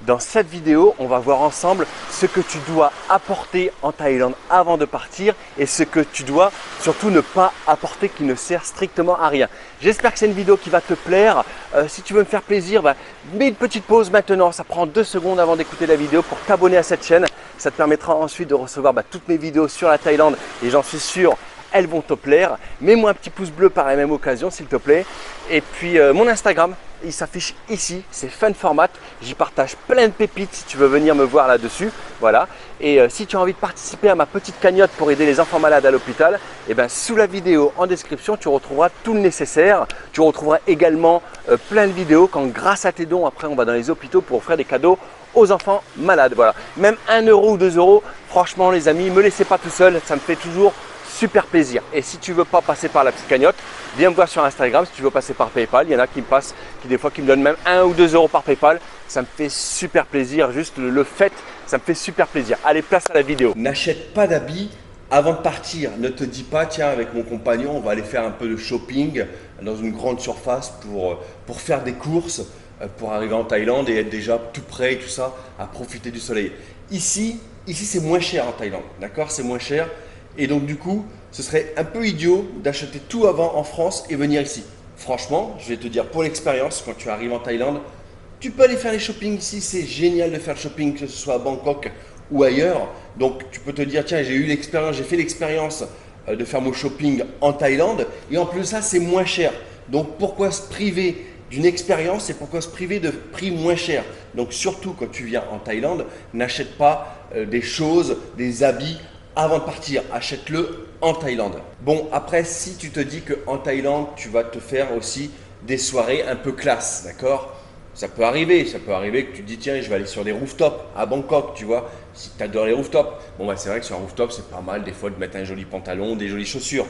Dans cette vidéo, on va voir ensemble ce que tu dois apporter en Thaïlande avant de partir et ce que tu dois surtout ne pas apporter qui ne sert strictement à rien. J'espère que c'est une vidéo qui va te plaire. Si tu veux me faire plaisir, mets une petite pause maintenant. Ça prend 2 secondes avant d'écouter la vidéo pour t'abonner à cette chaîne. Ça te permettra ensuite de recevoir toutes mes vidéos sur la Thaïlande et j'en suis sûr, elles vont te plaire. Mets-moi un petit pouce bleu par la même occasion s'il te plaît. Et puis mon Instagram, il s'affiche ici, c'est Fun Format. J'y partage plein de pépites si tu veux venir me voir là-dessus. Voilà. Et si tu as envie de participer à ma petite cagnotte pour aider les enfants malades à l'hôpital, sous la vidéo en description, tu retrouveras tout le nécessaire. Tu retrouveras également plein de vidéos quand grâce à tes dons, après on va dans les hôpitaux pour offrir des cadeaux aux enfants malades. Voilà. Même 1 euro ou 2 euros, franchement les amis, ne me laissez pas tout seul, ça me fait toujours super plaisir. Et si tu veux pas passer par la petite cagnotte, viens me voir sur Instagram. Si tu veux passer par PayPal, il y en a qui me passent, des fois qui me donnent même 1 ou 2 euros par PayPal. Ça me fait super plaisir, juste le fait, ça me fait super plaisir. Allez, place à la vidéo. N'achète pas d'habits avant de partir. Ne te dis pas, tiens, avec mon compagnon, on va aller faire un peu de shopping dans une grande surface pour faire des courses, pour arriver en Thaïlande et être déjà tout prêt et tout ça, à profiter du soleil. Ici c'est moins cher en Thaïlande, d'accord? C'est moins cher. Et donc du coup, ce serait un peu idiot d'acheter tout avant en France et venir ici. Franchement, je vais te dire pour l'expérience, quand tu arrives en Thaïlande, tu peux aller faire les shopping ici. C'est génial de faire le shopping, que ce soit à Bangkok ou ailleurs. Donc tu peux te dire, tiens, j'ai fait l'expérience de faire mon shopping en Thaïlande. Et en plus de ça, c'est moins cher. Donc pourquoi se priver d'une expérience et pourquoi se priver de prix moins cher? Donc surtout quand tu viens en Thaïlande, n'achète pas des choses, des habits avant de partir, achète-le en Thaïlande. Bon, après, si tu te dis qu'en Thaïlande, tu vas te faire aussi des soirées un peu classe, d'accord? Ça peut arriver que tu te dis, tiens, je vais aller sur des rooftops à Bangkok, tu vois, si tu adores les rooftops. Bon, c'est vrai que sur un rooftop, c'est pas mal des fois de mettre un joli pantalon, des jolies chaussures.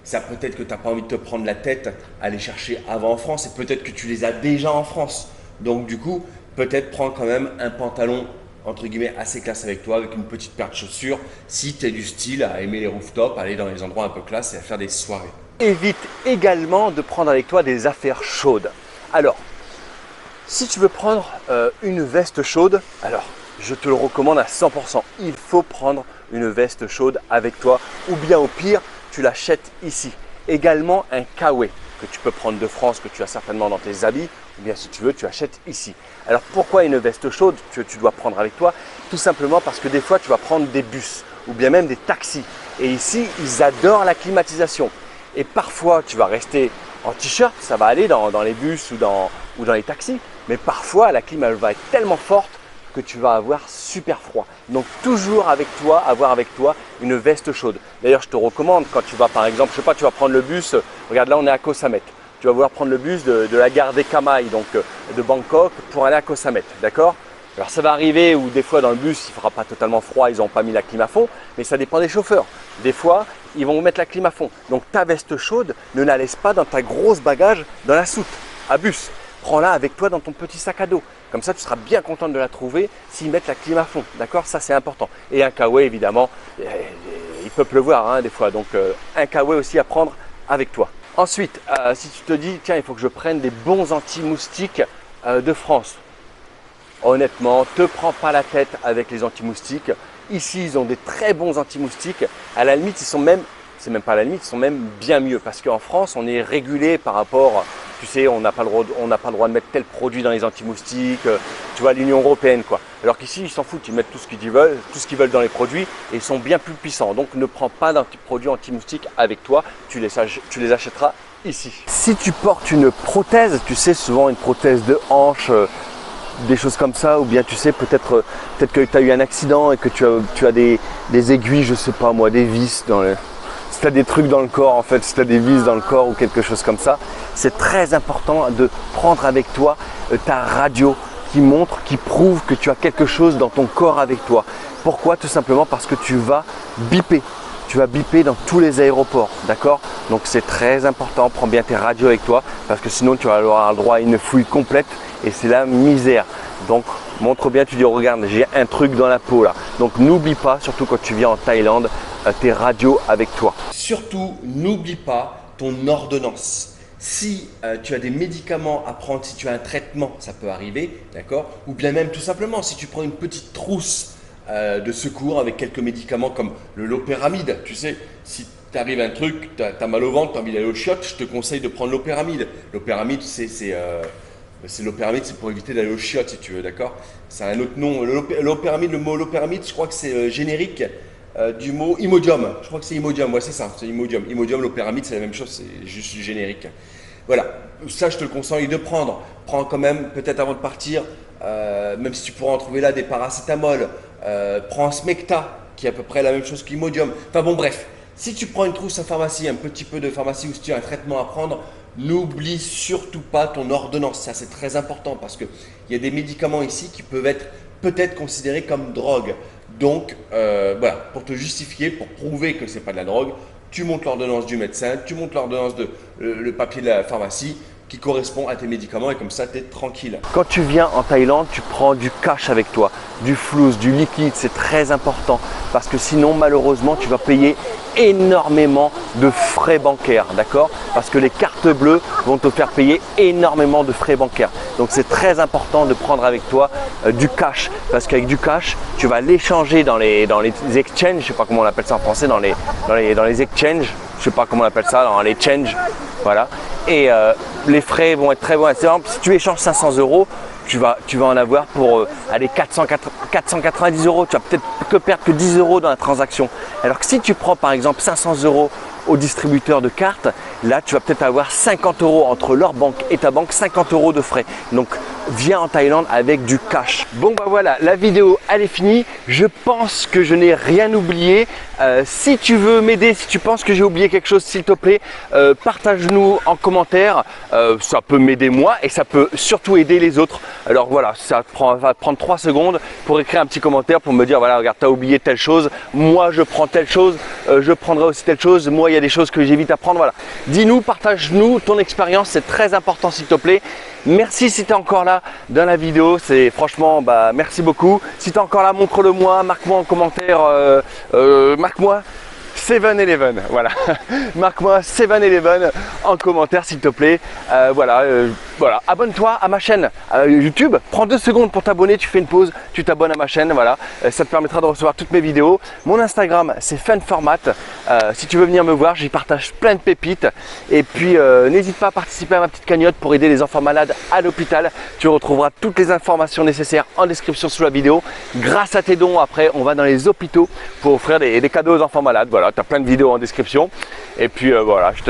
Ça peut-être que tu n'as pas envie de te prendre la tête à aller chercher avant en France et peut-être que tu les as déjà en France. Donc du coup, peut-être prends quand même un pantalon entre guillemets assez classe avec toi, avec une petite paire de chaussures, si tu es du style à aimer les rooftops, aller dans les endroits un peu classe et à faire des soirées. Évite également de prendre avec toi des affaires chaudes. Alors, si tu veux prendre une veste chaude, alors je te le recommande à 100%. Il faut prendre une veste chaude avec toi ou bien au pire, tu l'achètes ici. Également un kawaii que tu peux prendre de France, que tu as certainement dans tes habits, ou bien si tu veux, tu achètes ici. Alors pourquoi une veste chaude que tu dois prendre avec toi? Tout simplement parce que des fois, tu vas prendre des bus ou bien même des taxis. Et ici, ils adorent la climatisation. Et parfois, tu vas rester en t-shirt, ça va aller dans les bus ou dans les taxis. Mais parfois, la clim elle va être tellement forte que tu vas avoir super froid. Donc toujours avoir avec toi une veste chaude. D'ailleurs, je te recommande quand tu vas par exemple, je sais pas, tu vas prendre le bus, regarde là on est à Koh Samet. Tu vas vouloir prendre le bus de la gare des Kamai, donc de Bangkok pour aller à Koh Samet, d'accord? Alors ça va arriver où des fois dans le bus il ne fera pas totalement froid, ils n'ont pas mis la clim à fond, mais ça dépend des chauffeurs. Des fois, ils vont mettre la clim à fond. Donc ta veste chaude, ne la laisse pas dans ta grosse bagage dans la soute à bus. Prends-la avec toi dans ton petit sac à dos. Comme ça, tu seras bien content de la trouver s'ils mettent la clim à fond. D'accord? Ça, c'est important. Et un kawaii, évidemment, il peut pleuvoir des fois. Donc, un kawaii aussi à prendre avec toi. Ensuite, si tu te dis, tiens, il faut que je prenne des bons anti-moustiques de France. Honnêtement, ne te prends pas la tête avec les anti-moustiques. Ici, ils ont des très bons anti-moustiques. À la limite, ils sont même bien mieux. Parce qu'en France, on est régulé par rapport… Tu sais, on n'a pas le droit de mettre tel produit dans les anti-moustiques, tu vois, l'Union européenne quoi. Alors qu'ici, ils s'en foutent, ils mettent tout ce qu'ils veulent dans les produits et ils sont bien plus puissants. Donc ne prends pas d'un produit anti-moustique avec toi, tu les achèteras ici. Si tu portes une prothèse, tu sais, souvent une prothèse de hanche, des choses comme ça, ou bien tu sais, peut-être que tu as eu un accident et que tu as des aiguilles, je sais pas moi, des vis dans le… Si tu as des trucs dans le corps, en fait, si tu as des vis dans le corps ou quelque chose comme ça, c'est très important de prendre avec toi ta radio qui prouve que tu as quelque chose dans ton corps avec toi. Pourquoi? Tout simplement parce que tu vas biper. Tu vas biper dans tous les aéroports, d'accord? Donc c'est très important, prends bien tes radios avec toi parce que sinon tu vas avoir le droit à une fouille complète et c'est la misère. Donc montre bien, tu dis oh, regarde, j'ai un truc dans la peau là. Donc n'oublie pas, surtout quand tu viens en Thaïlande, tes radios avec toi. Surtout, n'oublie pas ton ordonnance. Si tu as des médicaments à prendre, si tu as un traitement, ça peut arriver, d'accord? Ou bien même tout simplement, si tu prends une petite trousse de secours avec quelques médicaments comme le lopéramide, tu sais, si t'arrive un truc, t'as mal au ventre, t'as envie d'aller aux chiottes, je te conseille de prendre l'opéramide. L'opéramide, l'opéramide, c'est pour éviter d'aller aux chiottes, si tu veux, d'accord? C'est un autre nom. L'opéramide, le mot l'opéramide, je crois que c'est générique du mot Imodium. Je crois que c'est Imodium, ouais, c'est ça, c'est Imodium. Imodium, l'opéramide, c'est la même chose, c'est juste du générique. Voilà, ça, je te le conseille de prendre. Prends quand même, peut-être avant de partir, même si tu pourras en trouver là des paracétamol, prends un Smecta, qui est à peu près la même chose qu'Imodium. Enfin bon, bref. Si tu prends une trousse à pharmacie, un petit peu de pharmacie ou si tu as un traitement à prendre, n'oublie surtout pas ton ordonnance. Ça, c'est très important parce qu'il y a des médicaments ici qui peuvent être peut-être considérés comme drogue. Donc, voilà, pour te justifier, pour prouver que ce n'est pas de la drogue, tu montes l'ordonnance du médecin, tu montes l'ordonnance le papier de la pharmacie qui correspond à tes médicaments et comme ça, tu es tranquille. Quand tu viens en Thaïlande, tu prends du cash avec toi, du flouze, du liquide, c'est très important parce que sinon, malheureusement, tu vas payer énormément de frais bancaires, d'accord? Parce que les cartes bleues vont te faire payer énormément de frais bancaires. Donc, c'est très important de prendre avec toi du cash parce qu'avec du cash, tu vas l'échanger dans les exchanges, je ne sais pas comment on appelle ça en français, dans les exchanges, je ne sais pas comment on appelle ça, dans les changes, voilà. Et les frais vont être très bons. C'est exemple, si tu échanges 500 €, tu vas en avoir pour aller 490 €. Tu vas peut-être que perdre que 10 € dans la transaction. Alors que si tu prends par exemple 500 € au distributeur de cartes, là tu vas peut-être avoir 50 € entre leur banque et ta banque, 50 € de frais. Donc viens en Thaïlande avec du cash. Bon bah voilà, la vidéo elle est finie. Je pense que je n'ai rien oublié. Si tu veux m'aider, si tu penses que j'ai oublié quelque chose, s'il te plaît, partage-nous en commentaire. Ça peut m'aider moi et ça peut surtout aider les autres. Alors voilà, ça va prendre 3 secondes pour écrire un petit commentaire pour me dire voilà, regarde, tu as oublié telle chose, moi je prends telle chose, je prendrai aussi telle chose, moi il y a des choses que j'évite à prendre. Voilà, dis-nous, partage-nous ton expérience, c'est très important s'il te plaît. Merci si tu es encore là dans la vidéo, c'est franchement merci beaucoup. Si tu es encore là, montre-le moi, marque-moi en commentaire, marque-moi 7-Eleven, voilà, marque-moi 7-Eleven en commentaire s'il te plaît. Voilà, abonne-toi à ma chaîne YouTube, prends 2 secondes pour t'abonner, tu fais une pause, tu t'abonnes à ma chaîne, voilà, ça te permettra de recevoir toutes mes vidéos. Mon Instagram c'est Funformat, si tu veux venir me voir, j'y partage plein de pépites. Et puis n'hésite pas à participer à ma petite cagnotte pour aider les enfants malades à l'hôpital. Tu retrouveras toutes les informations nécessaires en description sous la vidéo. Grâce à tes dons, après on va dans les hôpitaux pour offrir des cadeaux aux enfants malades. Voilà, tu as plein de vidéos en description. Et puis voilà, je te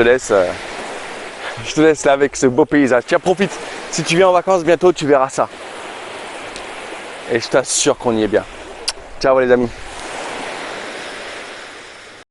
laisse là avec ce beau paysage. Tiens, profite. Si tu viens en vacances bientôt, tu verras ça. Et je t'assure qu'on y est bien. Ciao les amis.